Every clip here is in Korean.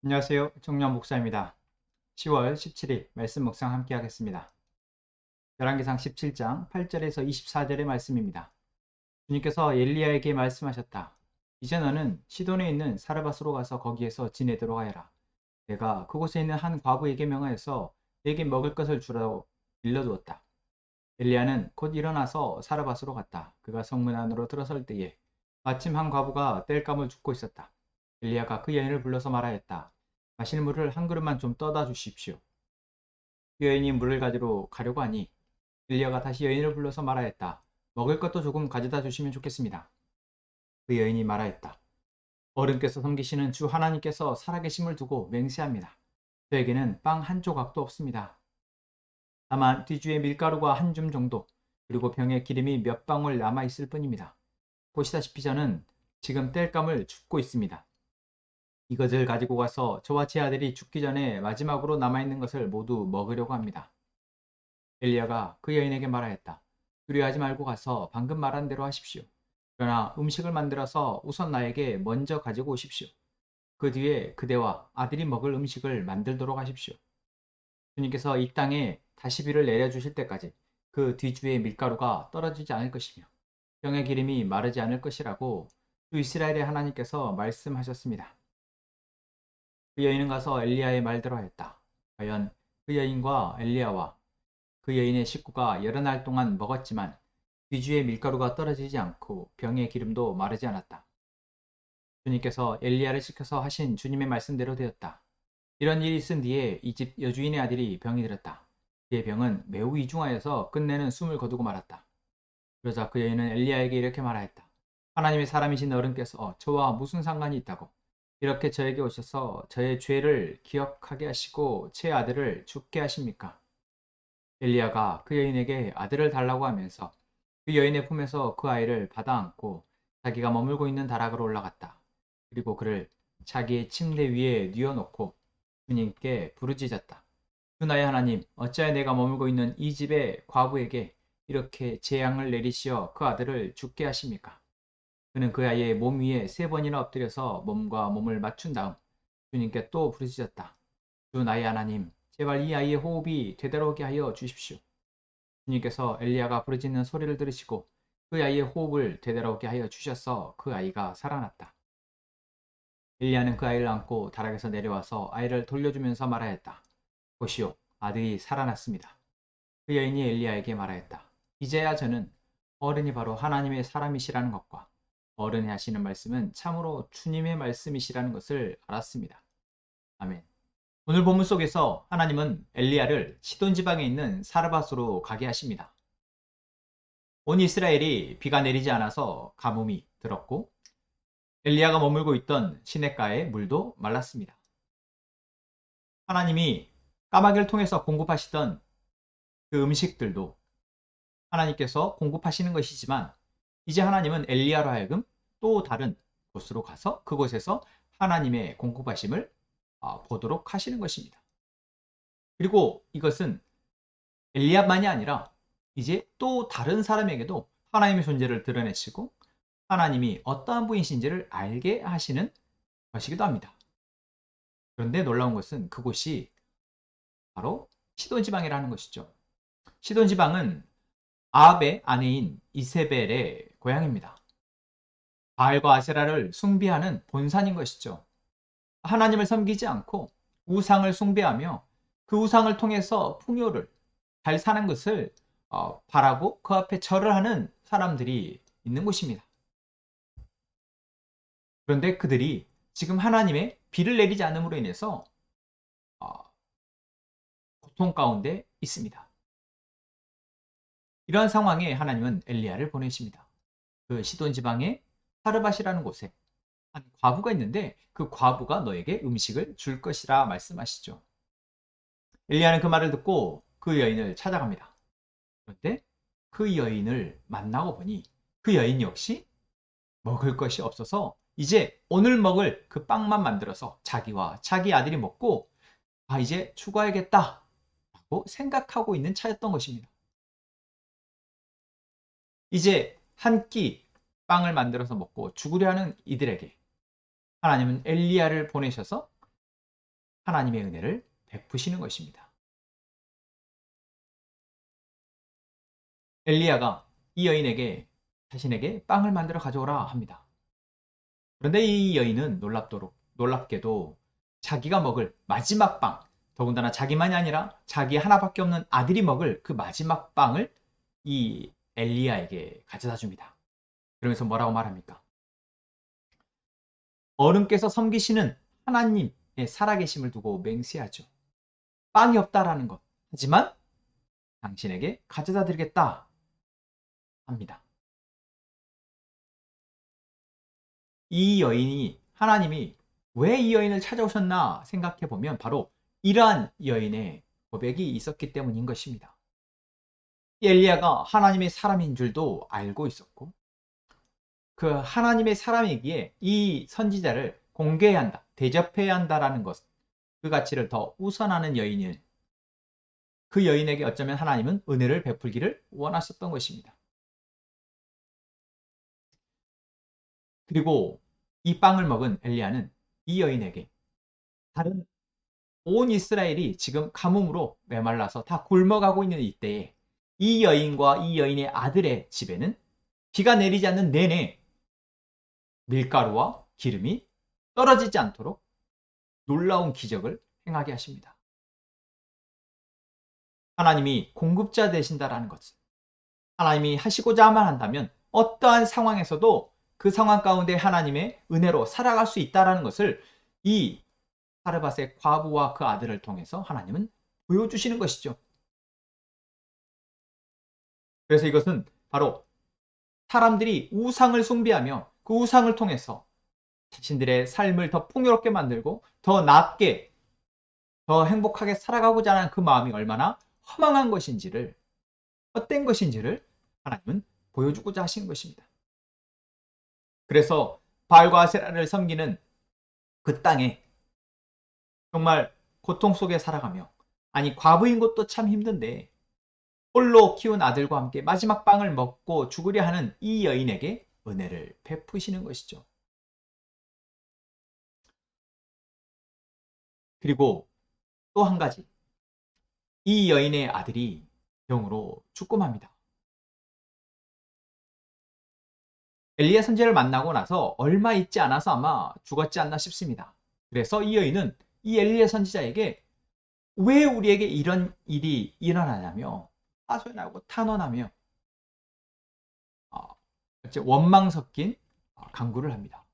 안녕하세요. 정년 목사입니다. 10월 17일 말씀 묵상 함께 하겠습니다. 열왕기상 17장 8절에서 24절의 말씀입니다. 주님께서 엘리야에게 말씀하셨다. 이제 너는 시돈에 있는 사르밧으로 가서 거기에서 지내도록 하여라. 내가 그곳에 있는 한 과부에게 명하여서 내게 먹을 것을 주라고 일러두었다. 엘리야는 곧 일어나서 사르밧으로 갔다. 그가 성문 안으로 들어설 때에 마침 한 과부가 땔감을 줍고 있었다. 엘리야가 그 여인을 불러서 말하였다. 마실 물을 한 그릇만 좀 떠다 주십시오. 그 여인이 물을 가지러 가려고 하니 엘리야가 다시 여인을 불러서 말하였다. 먹을 것도 조금 가져다 주시면 좋겠습니다. 그 여인이 말하였다. 어른께서 섬기시는 주 하나님께서 살아계심을 두고 맹세합니다. 저에게는 빵 한 조각도 없습니다. 다만 뒤주에 밀가루가 한 줌 정도, 그리고 병에 기름이 몇 방울 남아 있을 뿐입니다. 보시다시피 저는 지금 땔감을 줍고 있습니다. 이것을 가지고 가서 저와 제 아들이 죽기 전에 마지막으로 남아있는 것을 모두 먹으려고 합니다. 엘리야가 그 여인에게 말하였다. 두려워하지 말고 가서 방금 말한 대로 하십시오. 그러나 음식을 만들어서 우선 나에게 먼저 가지고 오십시오. 그 뒤에 그대와 아들이 먹을 음식을 만들도록 하십시오. 주님께서 이 땅에 다시 비를 내려주실 때까지 그 뒤주의 밀가루가 떨어지지 않을 것이며 병의 기름이 마르지 않을 것이라고 주 이스라엘의 하나님께서 말씀하셨습니다. 그 여인은 가서 엘리야의 말대로 하였다. 과연 그 여인과 엘리야와 그 여인의 식구가 여러 날 동안 먹었지만 뒤주의 밀가루가 떨어지지 않고 병의 기름도 마르지 않았다. 주님께서 엘리야를 시켜서 하신 주님의 말씀대로 되었다. 이런 일이 있은 뒤에 이 집 여주인의 아들이 병이 들었다. 그의 병은 매우 이중하여서 끝내는 숨을 거두고 말았다. 그러자 그 여인은 엘리야에게 이렇게 말하였다. 하나님의 사람이신 어른께서 저와 무슨 상관이 있다고 이렇게 저에게 오셔서 저의 죄를 기억하게 하시고 제 아들을 죽게 하십니까? 엘리야가 그 여인에게 아들을 달라고 하면서 그 여인의 품에서 그 아이를 받아 안고 자기가 머물고 있는 다락으로 올라갔다. 그리고 그를 자기의 침대 위에 뉘어놓고 주님께 부르짖었다. 주 나의 하나님, 어찌하여 내가 머물고 있는 이 집의 과부에게 이렇게 재앙을 내리시어 그 아들을 죽게 하십니까? 그는 그 아이의 몸 위에 3번이나 엎드려서 몸과 몸을 맞춘 다음 주님께 또 부르짖었다. 주 나의 하나님, 제발 이 아이의 호흡이 되돌아오게 하여 주십시오. 주님께서 엘리야가 부르짖는 소리를 들으시고 그 아이의 호흡을 되돌아오게 하여 주셔서 그 아이가 살아났다. 엘리야는 그 아이를 안고 다락에서 내려와서 아이를 돌려주면서 말하였다. 보시오, 아들이 살아났습니다. 그 여인이 엘리야에게 말하였다. 이제야 저는 어른이 바로 하나님의 사람이시라는 것과 어른이 하시는 말씀은 참으로 주님의 말씀이시라는 것을 알았습니다. 아멘. 오늘 본문 속에서 하나님은 엘리야를 시돈 지방에 있는 사르밧으로 가게 하십니다. 온 이스라엘이 비가 내리지 않아서 가뭄이 들었고 엘리야가 머물고 있던 시냇가의 물도 말랐습니다. 하나님이 까마귀를 통해서 공급하시던 그 음식들도 하나님께서 공급하시는 것이지만 이제 하나님은 엘리야로 하여금 또 다른 곳으로 가서 그곳에서 하나님의 공급하심을 보도록 하시는 것입니다. 그리고 이것은 엘리야만이 아니라 이제 또 다른 사람에게도 하나님의 존재를 드러내시고 하나님이 어떠한 분이신지를 알게 하시는 것이기도 합니다. 그런데 놀라운 것은 그곳이 바로 시돈 지방이라는 것이죠. 시돈 지방은 아합의 아내인 이세벨의 고향입니다. 바알과 아세라를 숭배하는 본산인 것이죠. 하나님을 섬기지 않고 우상을 숭배하며 그 우상을 통해서 풍요를 잘 사는 것을 바라고 그 앞에 절을 하는 사람들이 있는 곳입니다. 그런데 그들이 지금 하나님의 비를 내리지 않음으로 인해서 어, 고통 가운데 있습니다. 이러한 상황에 하나님은 엘리야를 보내십니다. 그 시돈 지방의 사르밧이라는 곳에 한 과부가 있는데 그 과부가 너에게 음식을 줄 것이라 말씀하시죠. 엘리야는 그 말을 듣고 그 여인을 찾아갑니다. 그런데 그 여인을 만나고 보니 그 여인 역시 먹을 것이 없어서 이제 오늘 먹을 그 빵만 만들어서 자기와 자기 아들이 먹고 이제 죽어야겠다 라고 생각하고 있는 차였던 것입니다. 이제 한 끼 빵을 만들어서 먹고 죽으려 하는 이들에게 하나님은 엘리야를 보내셔서 하나님의 은혜를 베푸시는 것입니다. 엘리야가 이 여인에게 자신에게 빵을 만들어 가져오라 합니다. 그런데 이 여인은 놀랍게도 자기가 먹을 마지막 빵, 더군다나 자기만이 아니라 자기 하나밖에 없는 아들이 먹을 그 마지막 빵을 이 엘리야에게 가져다 줍니다. 그러면서 뭐라고 말합니까? 어른께서 섬기시는 하나님의 살아계심을 두고 맹세하죠. 빵이 없다라는 것. 하지만 당신에게 가져다 드리겠다 합니다. 이 여인이 하나님이 왜 이 여인을 찾아오셨나 생각해 보면 바로 이러한 여인의 고백이 있었기 때문인 것입니다. 엘리야가 하나님의 사람인 줄도 알고 있었고 그 하나님의 사람이기에 이 선지자를 공개해야 한다, 대접해야 한다라는 것, 그 가치를 더 우선하는 여인인 그 여인에게 어쩌면 하나님은 은혜를 베풀기를 원하셨던 것입니다. 그리고 이 빵을 먹은 엘리야는 이 여인에게 다른 온 이스라엘이 지금 가뭄으로 메말라서 다 굶어가고 있는 이때에 이 여인과 이 여인의 아들의 집에는 비가 내리지 않는 내내 밀가루와 기름이 떨어지지 않도록 놀라운 기적을 행하게 하십니다. 하나님이 공급자 되신다라는 것은 하나님이 하시고자만 한다면 어떠한 상황에서도 그 상황 가운데 하나님의 은혜로 살아갈 수 있다는 것을 이 사르밧의 과부와 그 아들을 통해서 하나님은 보여주시는 것이죠. 그래서 이것은 바로 사람들이 우상을 숭배하며 그 우상을 통해서 자신들의 삶을 더 풍요롭게 만들고 더 낫게 더 행복하게 살아가고자 하는 그 마음이 얼마나 허망한 것인지를, 헛된 것인지를 하나님은 보여주고자 하신 것입니다. 그래서 바알과 아세라를 섬기는 그 땅에 정말 고통 속에 살아가며, 아니 과부인 것도 참 힘든데 홀로 키운 아들과 함께 마지막 빵을 먹고 죽으려 하는 이 여인에게 은혜를 베푸시는 것이죠. 그리고 또 한 가지, 이 여인의 아들이 병으로 죽고 맙니다. 엘리야 선지자를 만나고 나서 얼마 있지 않아서 아마 죽었지 않나 싶습니다. 그래서 이 여인은 이 엘리야 선지자에게 왜 우리에게 이런 일이 일어나냐며 하소연하고 탄원하며 원망 섞인 간구를 합니다.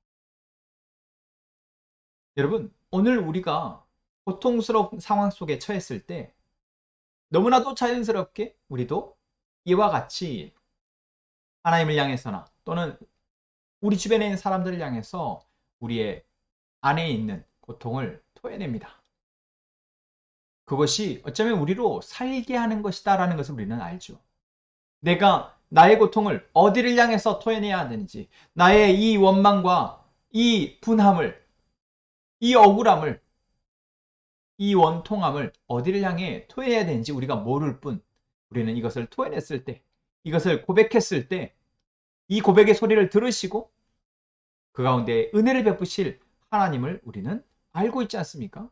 여러분, 오늘 우리가 고통스러운 상황 속에 처했을 때 너무나도 자연스럽게 우리도 이와 같이 하나님을 향해서나 또는 우리 주변에 있는 사람들을 향해서 우리의 안에 있는 고통을 토해냅니다. 그것이 어쩌면 우리로 살게 하는 것이다라는 것을 우리는 알죠. 내가 나의 고통을 어디를 향해서 토해내야 하는지, 나의 이 원망과 이 분함을, 이 억울함을, 이 원통함을 어디를 향해 토해야 되는지 우리가 모를 뿐, 우리는 이것을 토해냈을 때, 이것을 고백했을 때, 이 고백의 소리를 들으시고 그 가운데 은혜를 베푸실 하나님을 우리는 알고 있지 않습니까?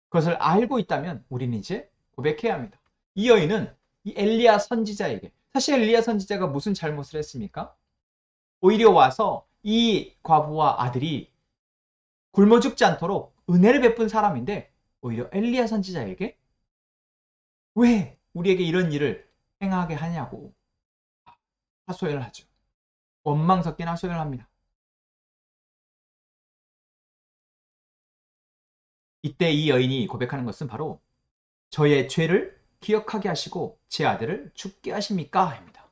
그것을 알고 있다면 우리는 이제 고백해야 합니다. 이 여인은 이 엘리야 선지자에게, 사실 엘리야 선지자가 무슨 잘못을 했습니까? 오히려 와서 이 과부와 아들이 굶어 죽지 않도록 은혜를 베푼 사람인데 오히려 엘리야 선지자에게 왜 우리에게 이런 일을 행하게 하냐고 하소연을 하죠. 원망 섞인 하소연을 합니다. 이때 이 여인이 고백하는 것은 바로 저의 죄를 기억하게 하시고 제 아들을 죽게 하십니까? 입니다.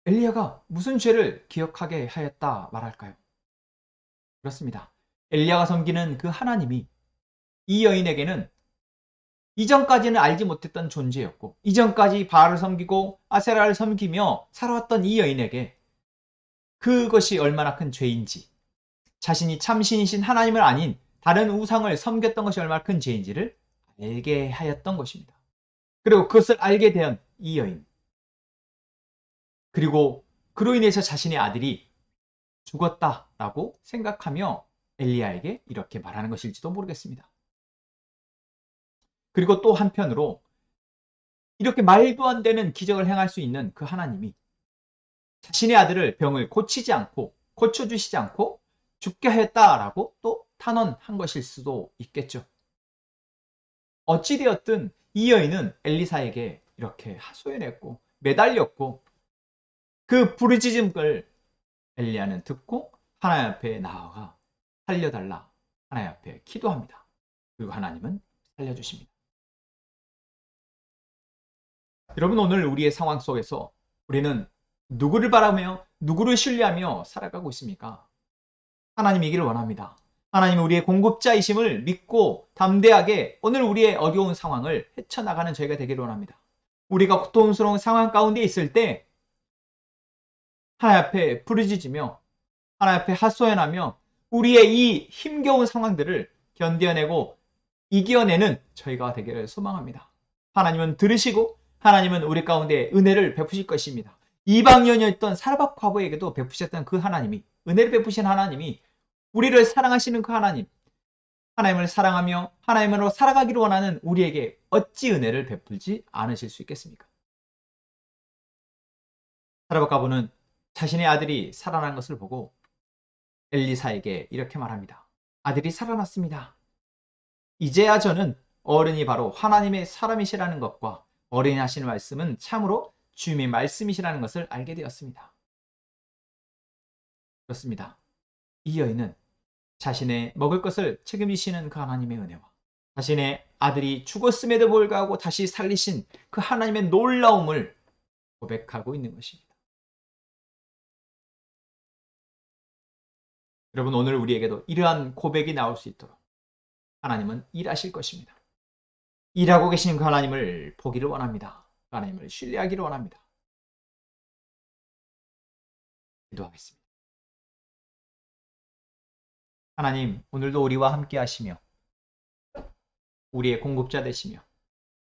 엘리야가 무슨 죄를 기억하게 하였다 말할까요? 그렇습니다. 엘리야가 섬기는 그 하나님이 이 여인에게는 이전까지는 알지 못했던 존재였고, 이전까지 바알을 섬기고 아세라를 섬기며 살아왔던 이 여인에게 그것이 얼마나 큰 죄인지, 자신이 참신이신 하나님을 아닌 다른 우상을 섬겼던 것이 얼마나 큰 죄인지를 알게 하였던 것입니다. 그리고 그것을 알게 된 이 여인, 그리고 그로 인해서 자신의 아들이 죽었다라고 생각하며 엘리야에게 이렇게 말하는 것일지도 모르겠습니다. 그리고 또 한편으로 이렇게 말도 안 되는 기적을 행할 수 있는 그 하나님이 자신의 아들을 병을 고치지 않고 고쳐주시지 않고 죽게 했다라고 또 탄원한 것일 수도 있겠죠. 어찌되었든 이 여인은 엘리사에게 이렇게 하소연했고 매달렸고 그 부르짖음을 엘리야는 듣고 하나님 앞에 나아가 살려달라 하나님 앞에 기도합니다. 그리고 하나님은 살려주십니다. 여러분, 오늘 우리의 상황 속에서 우리는 누구를 바라며 누구를 신뢰하며 살아가고 있습니까? 하나님이기를 원합니다. 하나님은 우리의 공급자이심을 믿고 담대하게 오늘 우리의 어려운 상황을 헤쳐나가는 저희가 되기를 원합니다. 우리가 고통스러운 상황 가운데 있을 때 하나님 앞에 부르짖으며 하나님 앞에 하소연하며 우리의 이 힘겨운 상황들을 견뎌내고 이겨내는 저희가 되기를 소망합니다. 하나님은 들으시고 하나님은 우리 가운데 은혜를 베푸실 것입니다. 이방년이었던 사르밧 과부에게도 베푸셨던 그 하나님이, 은혜를 베푸신 하나님이, 우리를 사랑하시는 그 하나님, 하나님을 사랑하며 하나님으로 살아가기를 원하는 우리에게 어찌 은혜를 베풀지 않으실 수 있겠습니까? 사르밧 과부는 자신의 아들이 살아난 것을 보고 엘리사에게 이렇게 말합니다. 아들이 살아났습니다. 이제야 저는 어른이 바로 하나님의 사람이시라는 것과 어른이 하시는 말씀은 참으로 주님의 말씀이시라는 것을 알게 되었습니다. 그렇습니다. 이 여인은 자신의 먹을 것을 책임지시는 그 하나님의 은혜와 자신의 아들이 죽었음에도 불구하고 다시 살리신 그 하나님의 놀라움을 고백하고 있는 것입니다. 여러분, 오늘 우리에게도 이러한 고백이 나올 수 있도록 하나님은 일하실 것입니다. 일하고 계신 그 하나님을 보기를 원합니다. 그 하나님을 신뢰하기를 원합니다. 기도하겠습니다. 하나님, 오늘도 우리와 함께 하시며 우리의 공급자 되시며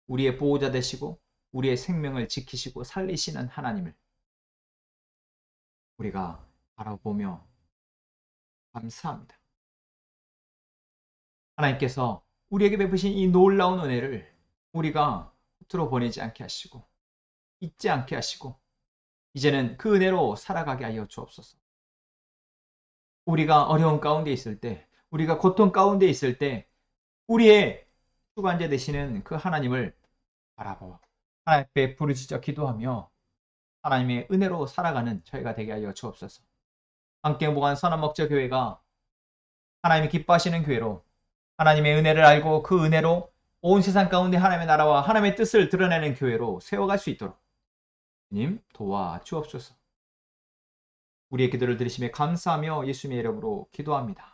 우리의 보호자 되시고 우리의 생명을 지키시고 살리시는 하나님을 우리가 바라보며 감사합니다. 하나님께서 우리에게 베푸신 이 놀라운 은혜를 우리가 헛으로 보내지 않게 하시고 잊지 않게 하시고 이제는 그 은혜로 살아가게 하여 주옵소서. 우리가 어려운 가운데 있을 때, 우리가 고통 가운데 있을 때 우리의 주관자 되시는 그 하나님을 바라보아 하나님 앞에 부르짖어 기도하며 하나님의 은혜로 살아가는 저희가 되게 하여 주옵소서. 함께복한 선한목자교회가 하나님이 기뻐하시는 교회로 하나님의 은혜를 알고 그 은혜로 온 세상 가운데 하나님의 나라와 하나님의 뜻을 드러내는 교회로 세워갈 수 있도록 주님 도와주옵소서. 우리의 기도를 들으시며 감사하며 예수님의 이름으로 기도합니다.